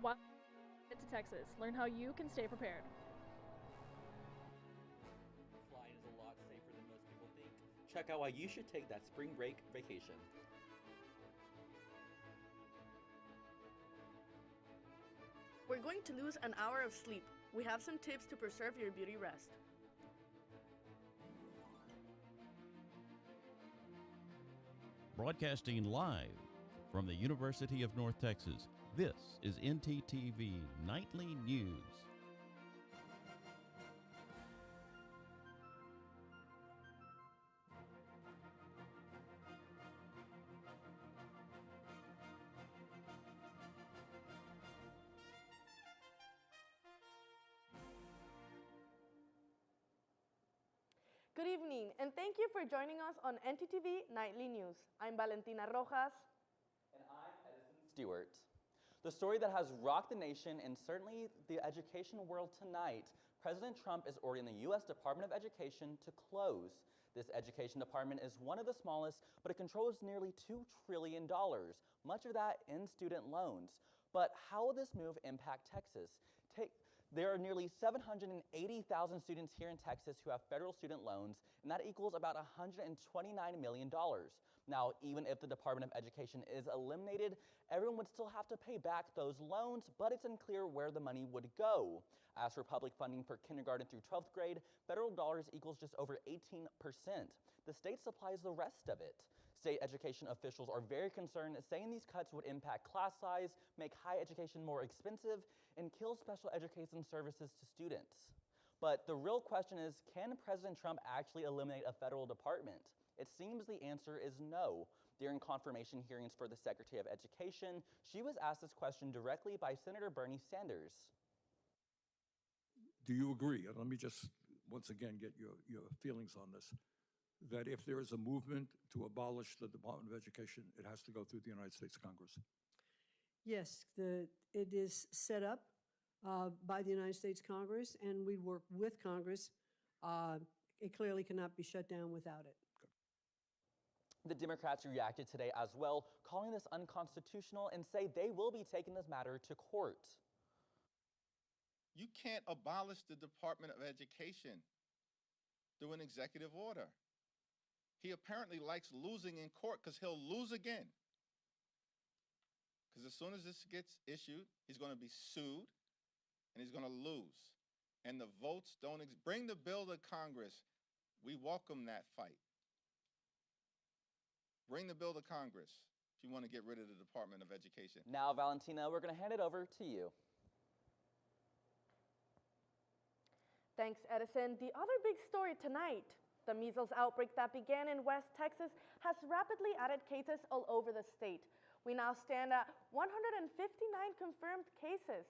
Why to Texas? Learn how you can stay prepared. Flying is a lot safer than most people think. Check out why you should take that spring break vacation. We're going to lose an hour of sleep. We have some tips to preserve your beauty rest. Broadcasting live from the University of North Texas, this is ntTV Nightly News. Good evening, and thank you for joining us on ntTV Nightly News. I'm Valentina Rojas. And I'm Edison Stewart. The story that has rocked the nation and certainly the education world tonight, President Trump is ordering the U.S. Department of Education to close. This education department is one of the smallest, but it controls nearly $2 trillion, much of that in student loans. But how will this move impact Texas? There are nearly 780,000 students here in Texas who have federal student loans, and that equals about $129 million. Now, even if the Department of Education is eliminated, everyone would still have to pay back those loans, but it's unclear where the money would go. As for public funding for kindergarten through 12th grade, federal dollars equals just over 18%. The state supplies the rest of it. State education officials are very concerned, saying these cuts would impact class size, make higher education more expensive, and kill special education services to students. But the real question is, can President Trump actually eliminate a federal department? It seems the answer is no. During confirmation hearings for the Secretary of Education, she was asked this question directly by Senator Bernie Sanders. Do you agree, and let me just once again get your feelings on this, that if there is a movement to abolish the Department of Education, it has to go through the United States Congress? Yes, it is set up by the United States Congress, and we work with Congress. It clearly cannot be shut down without it. The Democrats reacted today as well, calling this unconstitutional and say they will be taking this matter to court. You can't abolish the Department of Education through an executive order. He apparently likes losing in court because he'll lose again. Because as soon as this gets issued, he's going to be sued and he's going to lose. And the votes don't bring the bill to Congress. We welcome that fight. Bring the bill to Congress if you want to get rid of the Department of Education. Now, Valentina, we're going to hand it over to you. Thanks, Edison. The other big story tonight, the measles outbreak that began in West Texas has rapidly added cases all over the state. We now stand at 159 confirmed cases.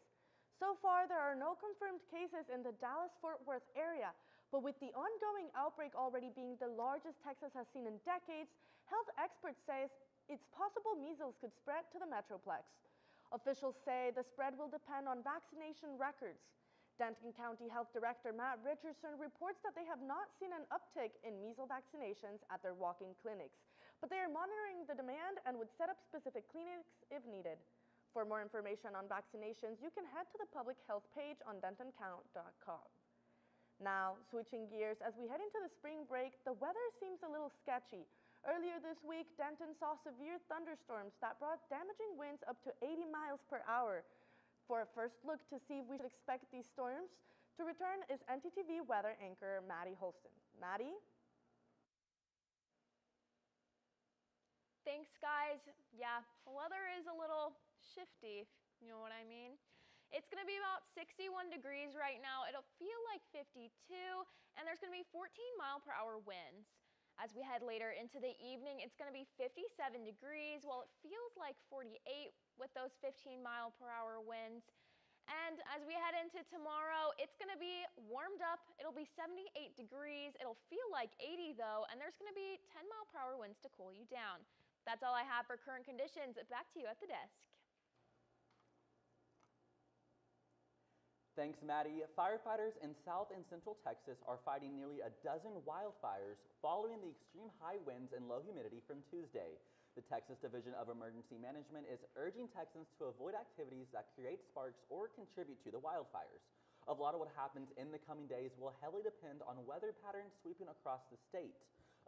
So far, there are no confirmed cases in the Dallas-Fort Worth area, but with the ongoing outbreak already being the largest Texas has seen in decades, health experts say it's possible measles could spread to the Metroplex. Officials say the spread will depend on vaccination records. Denton County Health Director Matt Richardson reports that they have not seen an uptick in measles vaccinations at their walk-in clinics, but they are monitoring the demand and would set up specific clinics if needed. For more information on vaccinations, you can head to the public health page on dentoncount.com. Now, switching gears, as we head into the spring break, the weather seems a little sketchy. Earlier this week, Denton saw severe thunderstorms that brought damaging winds up to 80 miles per hour. For a first look to see if we should expect these storms to return is ntTV weather anchor Maddie Holston. Maddie? Thanks, guys. Yeah, the weather is a little shifty, if you know what I mean. It's going to be about 61 degrees right now. It'll feel like 52, and there's going to be 14-mile-per-hour winds. As we head later into the evening, it's going to be 57 degrees, while it feels like 48 with those 15-mile-per-hour winds. And as we head into tomorrow, it's going to be warmed up. It'll be 78 degrees. It'll feel like 80, though, and there's going to be 10-mile-per-hour winds to cool you down. That's all I have for current conditions. Back to you at the desk. Thanks, Maddie. Firefighters in South and Central Texas are fighting nearly a dozen wildfires following the extreme high winds and low humidity from Tuesday. The Texas Division of Emergency Management is urging Texans to avoid activities that create sparks or contribute to the wildfires. A lot of what happens in the coming days will heavily depend on weather patterns sweeping across the state.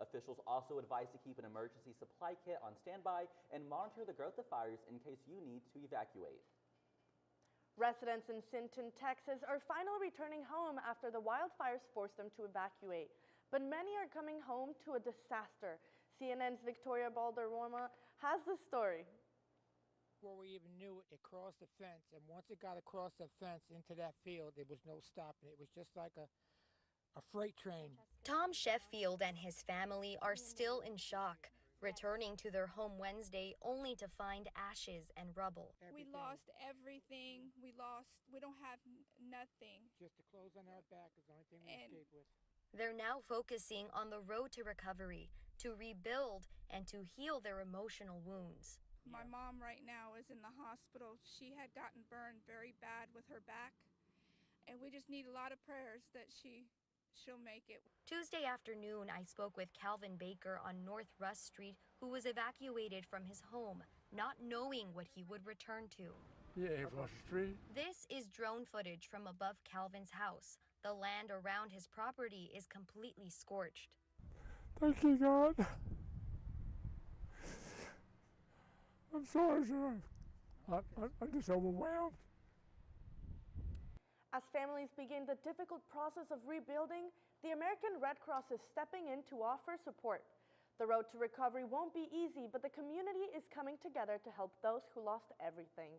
Officials also advise to keep an emergency supply kit on standby and monitor the growth of fires in case you need to evacuate. Residents in Sinton, Texas are finally returning home after the wildfires forced them to evacuate. But many are coming home to a disaster. CNN's Victoria Balderrama has the story. Before we even knew it, it crossed the fence, and once it got across the fence into that field, there was no stopping. It was just like a freight train. Tom Sheffield and his family are still in shock, returning to their home Wednesday only to find ashes and rubble. We lost everything. We don't have nothing. Just the clothes on our back is the only thing we escaped with. They're now focusing on the road to recovery, to rebuild, and to heal their emotional wounds. My mom right now is in the hospital. She had gotten burned very bad with her back, and we just need a lot of prayers that she'll make it. Tuesday afternoon, I spoke with Calvin Baker on North Russ Street, who was evacuated from his home, not knowing what he would return to. Yeah, Russ Street. This is drone footage from above Calvin's house. The land around his property is completely scorched. Thank you, God. I'm sorry, sir. I'm just overwhelmed. As families begin the difficult process of rebuilding, the American Red Cross is stepping in to offer support. The road to recovery won't be easy, but the community is coming together to help those who lost everything.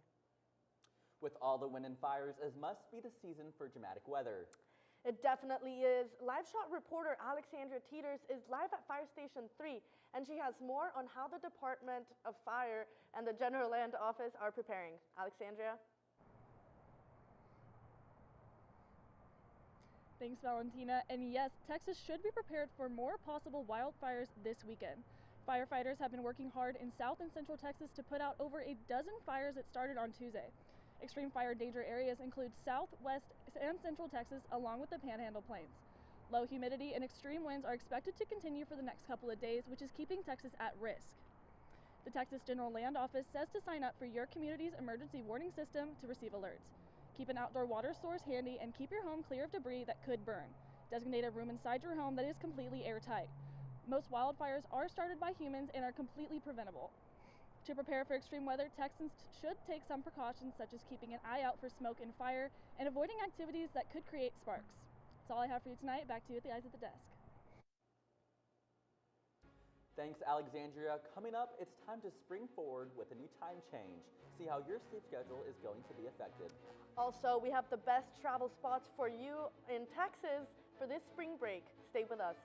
With all the wind and fires, it must be the season for dramatic weather. It definitely is. LiveShot reporter Alexandria Teeters is live at Fire Station 3, and she has more on how the Department of Fire and the General Land Office are preparing. Alexandria? Thanks, Valentina. And yes, Texas should be prepared for more possible wildfires this weekend. Firefighters have been working hard in South and Central Texas to put out over a dozen fires that started on Tuesday. Extreme fire danger areas include South, West, and Central Texas, along with the Panhandle Plains. Low humidity and extreme winds are expected to continue for the next couple of days, which is keeping Texas at risk. The Texas General Land Office says to sign up for your community's emergency warning system to receive alerts. Keep an outdoor water source handy and keep your home clear of debris that could burn. Designate a room inside your home that is completely airtight. Most wildfires are started by humans and are completely preventable. To prepare for extreme weather, Texans should take some precautions, such as keeping an eye out for smoke and fire and avoiding activities that could create sparks. That's all I have for you tonight. Back to you at the Eyes at the Desk. Thanks, Alexandria. Coming up, it's time to spring forward with a new time change. See how your sleep schedule is going to be affected. Also, we have the best travel spots for you in Texas for this spring break. Stay with us.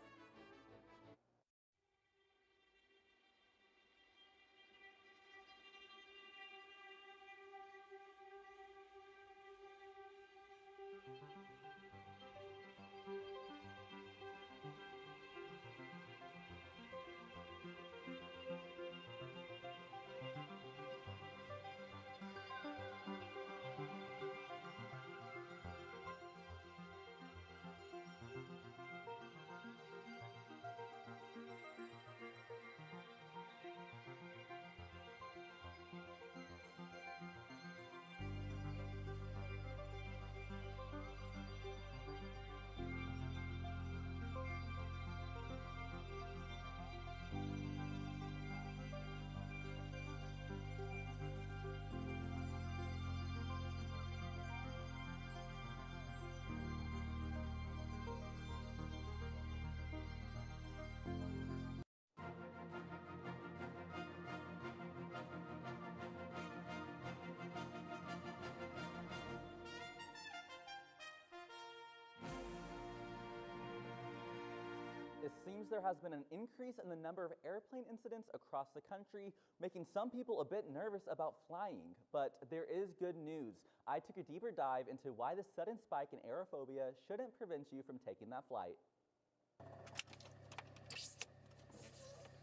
It seems there has been an increase in the number of airplane incidents across the country, making some people a bit nervous about flying. But there is good news. I took a deeper dive into why the sudden spike in aerophobia shouldn't prevent you from taking that flight.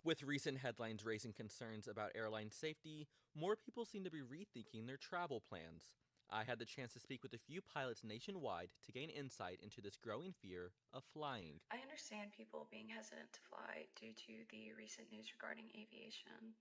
With recent headlines raising concerns about airline safety, more people seem to be rethinking their travel plans. I had the chance to speak with a few pilots nationwide to gain insight into this growing fear of flying. I understand people being hesitant to fly due to the recent news regarding aviation.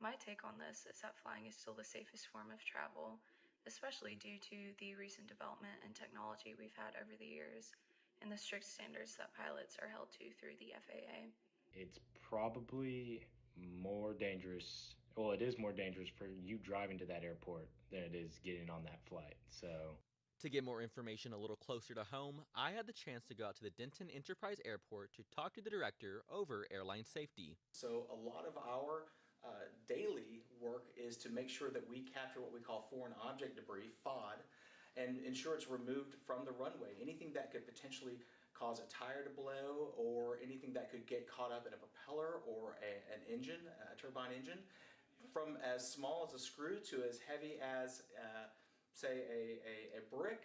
My take on this is that flying is still the safest form of travel, especially due to the recent development in technology we've had over the years and the strict standards that pilots are held to through the FAA. It's probably more dangerous. Well, it is more dangerous for you driving to that airport than it is getting on that flight. So, to get more information a little closer to home, I had the chance to go out to the Denton Enterprise Airport to talk to the director over airline safety. So a lot of our daily work is to make sure that we capture what we call foreign object debris, FOD, and ensure it's removed from the runway. Anything that could potentially cause a tire to blow, or anything that could get caught up in a propeller or an engine, a turbine engine, from as small as a screw to as heavy as, say, a brick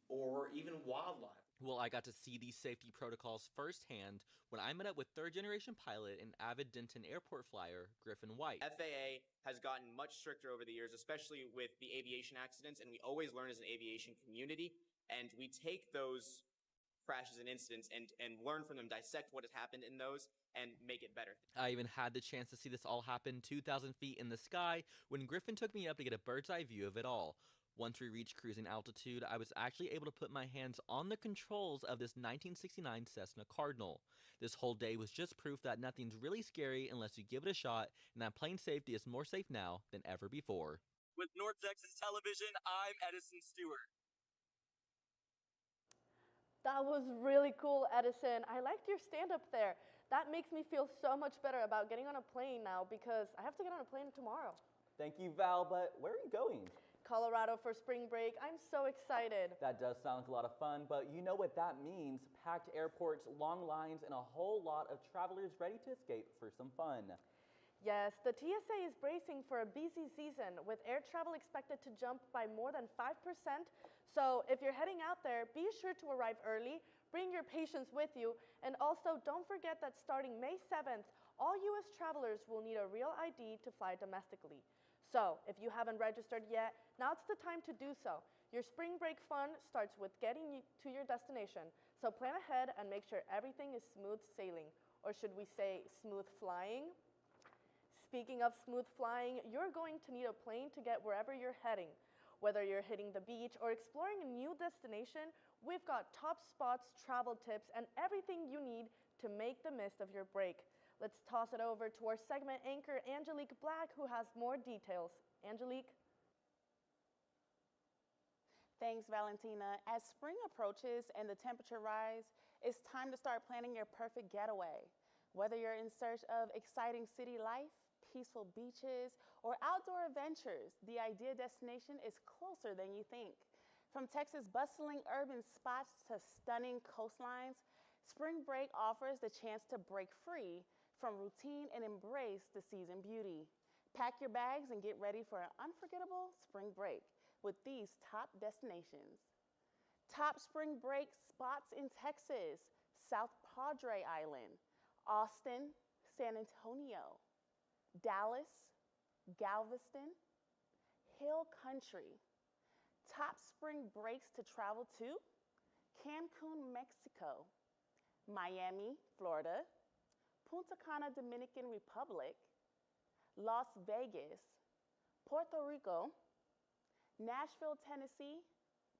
or even wildlife. Well, I got to see these safety protocols firsthand when I met up with third-generation pilot and avid Denton Airport flyer, Griffin White. FAA has gotten much stricter over the years, especially with the aviation accidents, and we always learn as an aviation community, and we take those crashes and incidents and learn from them, dissect what has happened in those, and make it better. I even had the chance to see this all happen 2,000 feet in the sky when Griffin took me up to get a bird's-eye view of it all. Once we reached cruising altitude, I was actually able to put my hands on the controls of this 1969 Cessna Cardinal. This whole day was just proof that nothing's really scary unless you give it a shot, and that plane safety is more safe now than ever before. With North Texas Television, I'm Edison Stewart. That was really cool, Edison. I liked your stand-up there. That makes me feel so much better about getting on a plane now because I have to get on a plane tomorrow. Thank you, Val, but where are you going? Colorado for spring break. I'm so excited. That does sound like a lot of fun, but you know what that means. Packed airports, long lines, and a whole lot of travelers ready to escape for some fun. Yes, the TSA is bracing for a busy season with air travel expected to jump by more than 5%. So if you're heading out there, be sure to arrive early, bring your patients with you, and also don't forget that starting May 7th, all U.S. travelers will need a real ID to fly domestically. So, if you haven't registered yet, now's the time to do so. Your spring break fun starts with getting you to your destination, so plan ahead and make sure everything is smooth sailing, or should we say smooth flying? Speaking of smooth flying, you're going to need a plane to get wherever you're heading. Whether you're hitting the beach or exploring a new destination, we've got top spots, travel tips, and everything you need to make the most of your break. Let's toss it over to our segment anchor, Angelique Black, who has more details. Angelique? Thanks, Valentina. As spring approaches and the temperature rise, it's time to start planning your perfect getaway. Whether you're in search of exciting city life, peaceful beaches, or outdoor adventures, the ideal destination is closer than you think. From Texas' bustling urban spots to stunning coastlines, spring break offers the chance to break free from routine and embrace the season beauty. Pack your bags and get ready for an unforgettable spring break with these top destinations. Top spring break spots in Texas: South Padre Island, Austin, San Antonio, Dallas, Galveston, Hill Country. Top spring breaks to travel to: Cancun, Mexico, Miami, Florida, Punta Cana, Dominican Republic, Las Vegas, Puerto Rico, Nashville, Tennessee,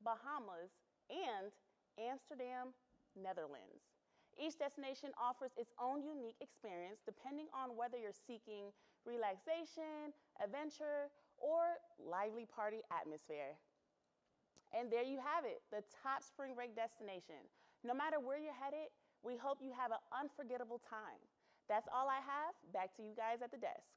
Bahamas, and Amsterdam, Netherlands. Each destination offers its own unique experience depending on whether you're seeking relaxation, adventure, or lively party atmosphere. And there you have it, the top spring break destination. No matter where you're headed, we hope you have an unforgettable time. That's all I have. Back to you guys at the desk.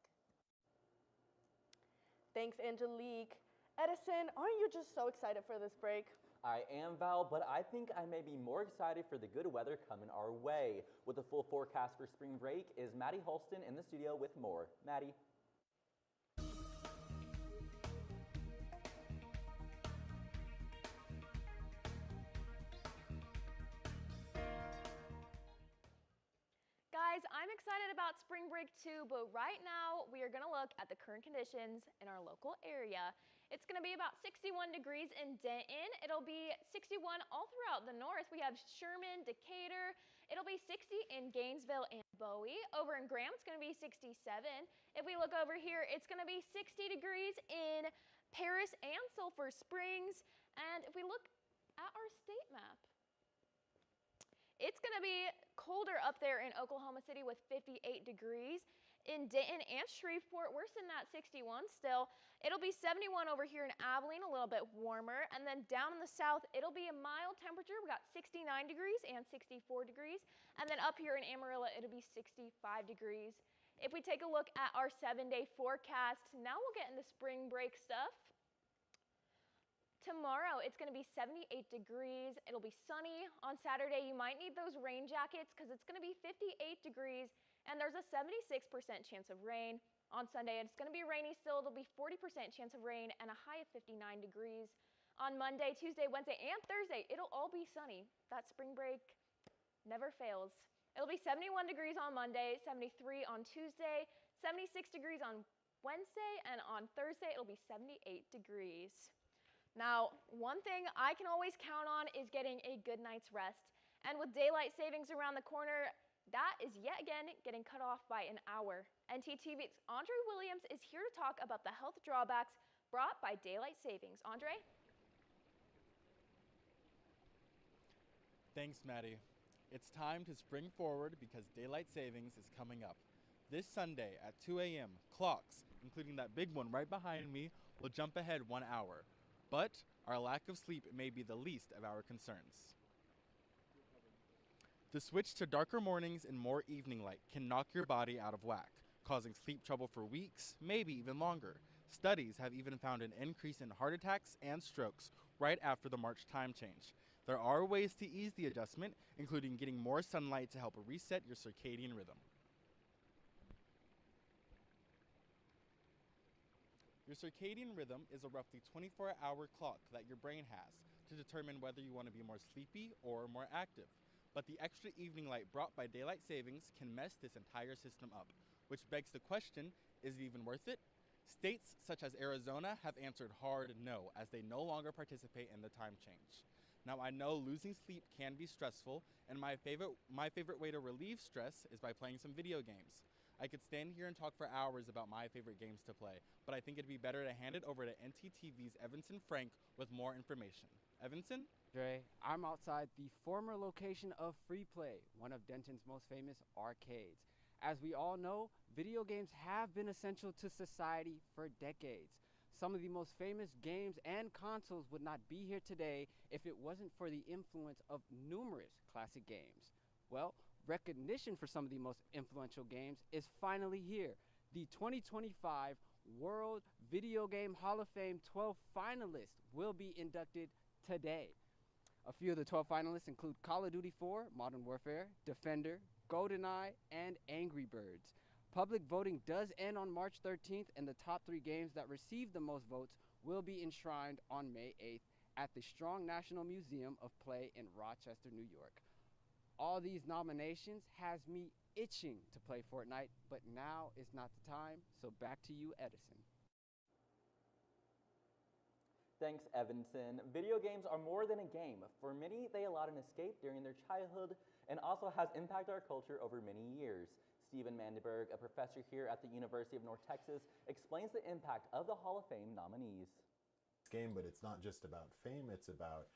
Thanks, Angelique. Edison, aren't you just so excited for this break? I am, Val, but I think I may be more excited for the good weather coming our way. With the full forecast for spring break is Maddie Holston in the studio with more. Maddie. Guys, I'm excited about spring break too, but right now we are going to look at the current conditions in our local area. It's going to be about 61 degrees in Denton. It'll be 61 all throughout the north. We have Sherman, Decatur. It'll be 60 in Gainesville and Bowie. Over in Graham, it's going to be 67. If we look over here, it's going to be 60 degrees in Paris and Sulphur Springs. And if we look at our state map, it's going to be colder up there in Oklahoma City with 58 degrees. In Denton and Shreveport, we're sitting at 61 still. It'll be 71 over here in Abilene, a little bit warmer. And then down in the south, it'll be a mild temperature. We got 69 degrees and 64 degrees. And then up here in Amarillo, it'll be 65 degrees. If we take a look at our 7-day forecast, now we'll get into spring break stuff. Tomorrow, it's going to be 78 degrees. It'll be sunny. On Saturday, you might need those rain jackets because it's going to be 58 degrees, and there's a 76% chance of rain. On Sunday, it's going to be rainy still. It'll be 40% chance of rain and a high of 59 degrees. On Monday, Tuesday, Wednesday, and Thursday, it'll all be sunny. That spring break never fails. It'll be 71 degrees on Monday, 73 on Tuesday, 76 degrees on Wednesday, and on Thursday, it'll be 78 degrees. Now, one thing I can always count on is getting a good night's rest. And with daylight savings around the corner, that is yet again getting cut off by an hour. ntTV's Andre Williams is here to talk about the health drawbacks brought by daylight savings. Andre? Thanks, Maddie. It's time to spring forward because daylight savings is coming up. This Sunday at 2 a.m., clocks, including that big one right behind me, will jump ahead 1 hour. But our lack of sleep may be the least of our concerns. The switch to darker mornings and more evening light can knock your body out of whack, causing sleep trouble for weeks, maybe even longer. Studies have even found an increase in heart attacks and strokes right after the March time change. There are ways to ease the adjustment, including getting more sunlight to help reset your circadian rhythm. Your circadian rhythm is a roughly 24-hour clock that your brain has to determine whether you want to be more sleepy or more active. But the extra evening light brought by daylight savings can mess this entire system up, which begs the question, is it even worth it? States such as Arizona have answered hard no, as they no longer participate in the time change. Now, I know losing sleep can be stressful, and my favorite way to relieve stress is by playing some video games. I could stand here and talk for hours about my favorite games to play, but I think it'd be better to hand it over to ntTV's Evanson Frank with more information. Evanson? Dre, I'm outside the former location of Free Play, one of Denton's most famous arcades. As we all know, video games have been essential to society for decades. Some of the most famous games and consoles would not be here today if it wasn't for the influence of numerous classic games. Well, recognition for some of the most influential games is finally here. The 2025 World Video Game Hall of Fame 12 finalists will be inducted today. A few of the 12 finalists include Call of Duty 4, Modern Warfare, Defender, GoldenEye, and Angry Birds. Public voting does end on March 13th, and the top 3 games that receive the most votes will be enshrined on May 8th at the Strong National Museum of Play in Rochester, New York. All these nominations has me itching to play Fortnite, but now is not the time, so back to you, Edison. Thanks, Evanson. Video games are more than a game. For many, they allowed an escape during their childhood and also has impacted our culture over many years. Stephen Mandenberg, a professor here at the University of North Texas, explains the impact of the Hall of Fame nominees. Game, but it's not just about fame, it's about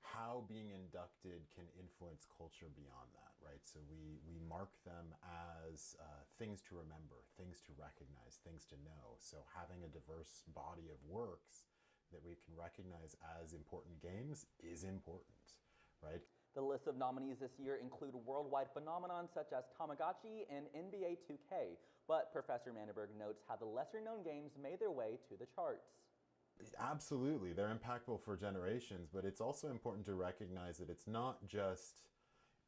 how being inducted can influence culture beyond that, right? So we mark them as things to remember, things to recognize, things to know. So having a diverse body of works that we can recognize as important games is important, right? The list of nominees this year include worldwide phenomenons such as Tamagotchi and NBA 2K, but Professor Mandenberg notes how the lesser-known games made their way to the charts. Absolutely, they're impactful for generations, but it's also important to recognize that it's not just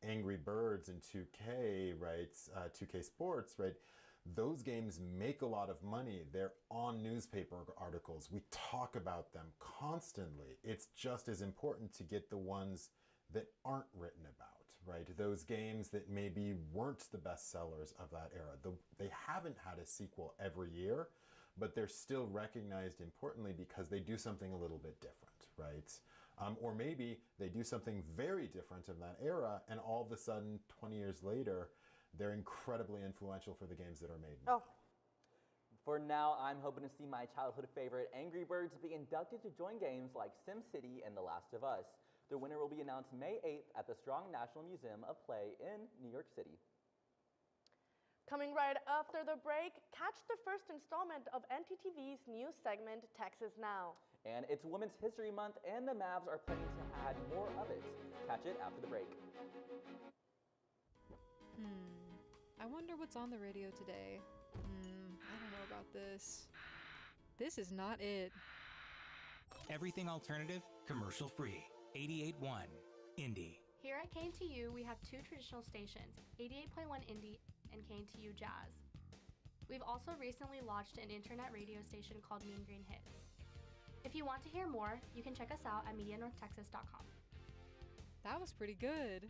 Angry Birds and 2K, right? 2K Sports, right? Those games make a lot of money. They're on newspaper articles. We talk about them constantly. It's just as important to get the ones that aren't written about, right? Those games that maybe weren't the best sellers of that era. They haven't had a sequel every year, but they're still recognized importantly because they do something a little bit different, right? Or maybe they do something very different in that era, and all of a sudden, 20 years later, they're incredibly influential for the games that are made now. For now, I'm hoping to see my childhood favorite Angry Birds be inducted to join games like SimCity and The Last of Us. The winner will be announced May 8th at the Strong National Museum of Play in New York City. Coming right after the break, catch the first installment of ntTV's new segment, Texas Now. And it's Women's History Month, and the Mavs are planning to add more of it. Catch it after the break. I wonder what's on the radio today. I don't know about this. This is not it. Everything alternative, commercial free. 88.1 Indie. Here at KNTU, we have two traditional stations, 88.1 Indie and KNTU Jazz. We've also recently launched an internet radio station called Mean Green Hits. If you want to hear more, you can check us out at MediaNorthTexas.com. That was pretty good.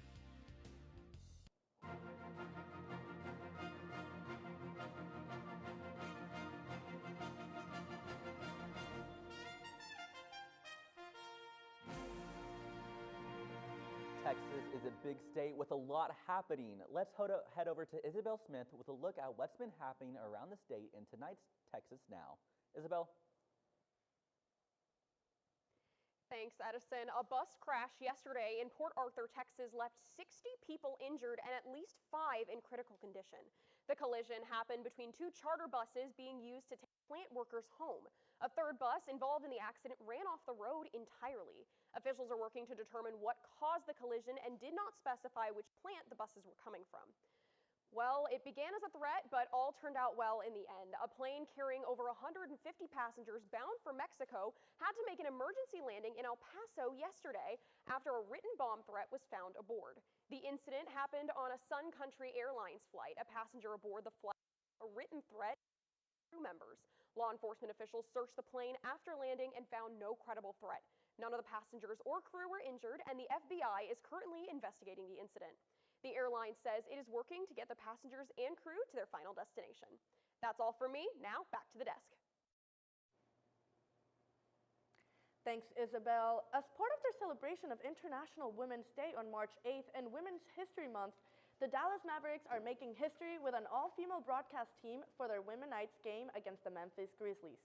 Texas is a big state with a lot happening. Let's head over to Isabel Smith with a look at what's been happening around the state in tonight's Texas Now. Isabel? Thanks, Edison. A bus crash yesterday in Port Arthur, Texas left 60 people injured and at least 5 in critical condition. The collision happened between 2 charter buses being used to take plant workers home. A third bus involved in the accident ran off the road entirely. Officials are working to determine what caused the collision and did not specify which plant the buses were coming from. Well, it began as a threat, but all turned out well in the end. A plane carrying over 150 passengers bound for Mexico had to make an emergency landing in El Paso yesterday after a written bomb threat was found aboard. The incident happened on a Sun Country Airlines flight. A passenger aboard the flight a written threat to crew members. Law enforcement officials searched the plane after landing and found no credible threat. None of the passengers or crew were injured, and the FBI is currently investigating the incident. The airline says it is working to get the passengers and crew to their final destination. That's all for me. Now, back to the desk. Thanks, Isabel. As part of their celebration of International Women's Day on March 8th and Women's History Month, the Dallas Mavericks are making history with an all-female broadcast team for their Women Nights game against the Memphis Grizzlies.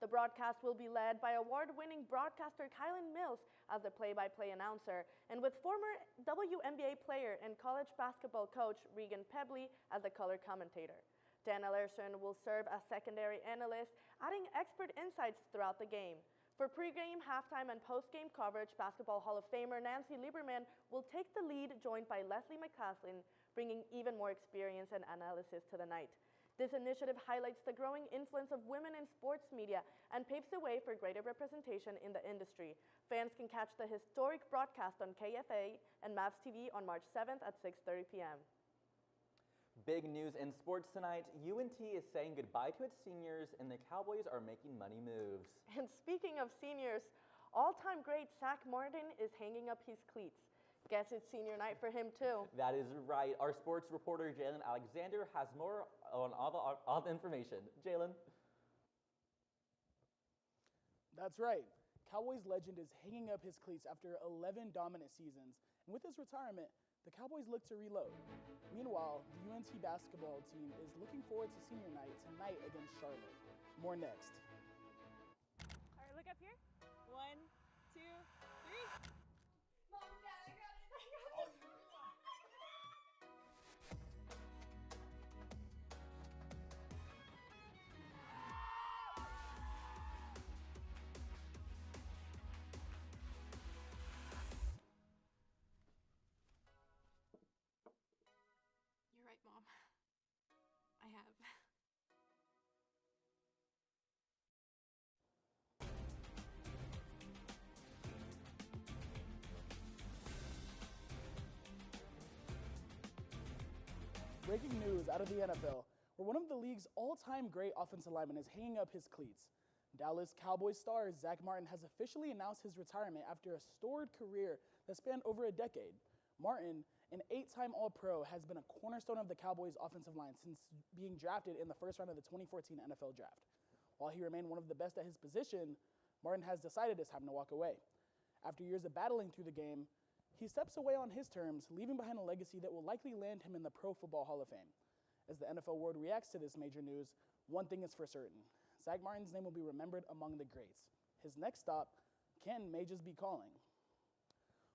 The broadcast will be led by award-winning broadcaster Kylan Mills as the play-by-play announcer, and with former WNBA player and college basketball coach Regan Pebley as the color commentator. Dan Ellerson will serve as secondary analyst, adding expert insights throughout the game. For pregame, halftime, and postgame coverage, Basketball Hall of Famer Nancy Lieberman will take the lead, joined by Leslie McCaslin, bringing even more experience and analysis to the night. This initiative highlights the growing influence of women in sports media and paves the way for greater representation in the industry. Fans can catch the historic broadcast on KFA and Mavs TV on March 7th at 6:30 p.m. Big news in sports tonight. UNT is saying goodbye to its seniors, and the Cowboys are making money moves. And speaking of seniors, all-time great Zach Martin is hanging up his cleats. Guess it's senior night for him too. That is right. Our sports reporter Jalen Alexander has more on all the information. Jalen? That's right. Cowboys legend is hanging up his cleats after 11 dominant seasons. And with his retirement, the Cowboys look to reload. Meanwhile, the UNT basketball team is looking forward to senior night tonight against Charlotte. More next. All right, look up here. 1, 2, 3. Mom, Dad, I got it. You're right, Mom. I have. Breaking news out of the NFL, where one of the league's all-time great offensive linemen is hanging up his cleats. Dallas Cowboys star Zach Martin has officially announced his retirement after a storied career that spanned over a decade. Martin, an 8-time All-Pro, has been a cornerstone of the Cowboys' offensive line since being drafted in the first round of the 2014 NFL Draft. While he remained one of the best at his position, Martin has decided it's time to walk away. After years of battling through the game, he steps away on his terms, leaving behind a legacy that will likely land him in the Pro Football Hall of Fame. As the NFL world reacts to this major news, one thing is for certain. Zach Martin's name will be remembered among the greats. His next stop, Canton, may just be calling.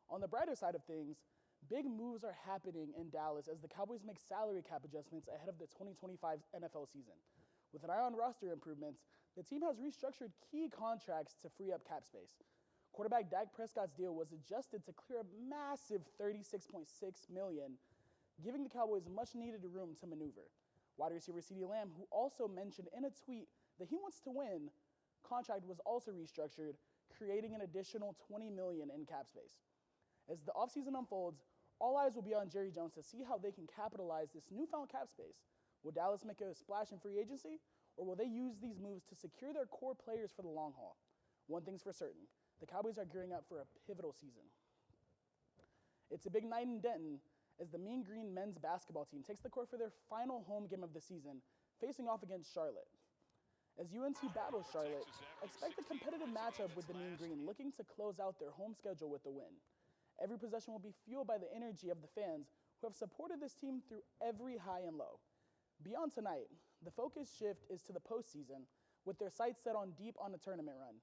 On the brighter side of things, big moves are happening in Dallas as the Cowboys make salary cap adjustments ahead of the 2025 NFL season. With an eye on roster improvements, the team has restructured key contracts to free up cap space. Quarterback Dak Prescott's deal was adjusted to clear a massive $36.6 million, giving the Cowboys much needed room to maneuver. Wide receiver CeeDee Lamb, who also mentioned in a tweet that he wants to win, contract was also restructured, creating an additional $20 million in cap space. As the offseason unfolds, all eyes will be on Jerry Jones to see how they can capitalize this newfound cap space. Will Dallas make a splash in free agency, or will they use these moves to secure their core players for the long haul? One thing's for certain, the Cowboys are gearing up for a pivotal season. It's a big night in Denton as the Mean Green men's basketball team takes the court for their final home game of the season, facing off against Charlotte. As UNC battles Charlotte, expect a competitive matchup with the Mean Green looking to close out their home schedule with the win. Every possession will be fueled by the energy of the fans who have supported this team through every high and low. Beyond tonight, the focus shift is to the postseason, with their sights set on deep on a tournament run.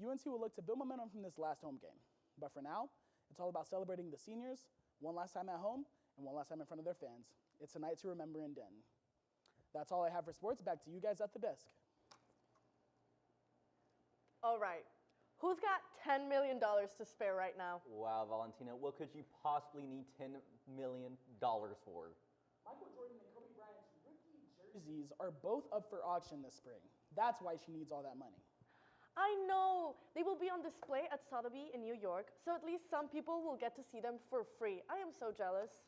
UNC will look to build momentum from this last home game. But for now, it's all about celebrating the seniors, one last time at home, and one last time in front of their fans. It's a night to remember in Denton. That's all I have for sports. Back to you guys at the desk. All right. Who's got $10 million to spare right now? Wow, Valentina, what could you possibly need $10 million for? Michael Jordan and Kobe Bryant's rookie jerseys are both up for auction this spring. That's why she needs all that money. I know. They will be on display at Sotheby's in New York, so at least some people will get to see them for free. I am so jealous.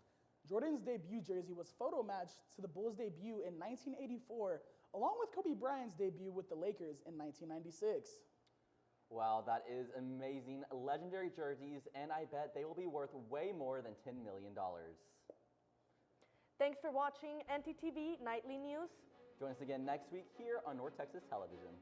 Jordan's debut jersey was photo matched to the Bulls' debut in 1984, along with Kobe Bryant's debut with the Lakers in 1996. Wow, that is amazing. Legendary jerseys, and I bet they will be worth way more than $10 million. Thanks for watching ntTV Nightly News. Join us again next week here on North Texas Television.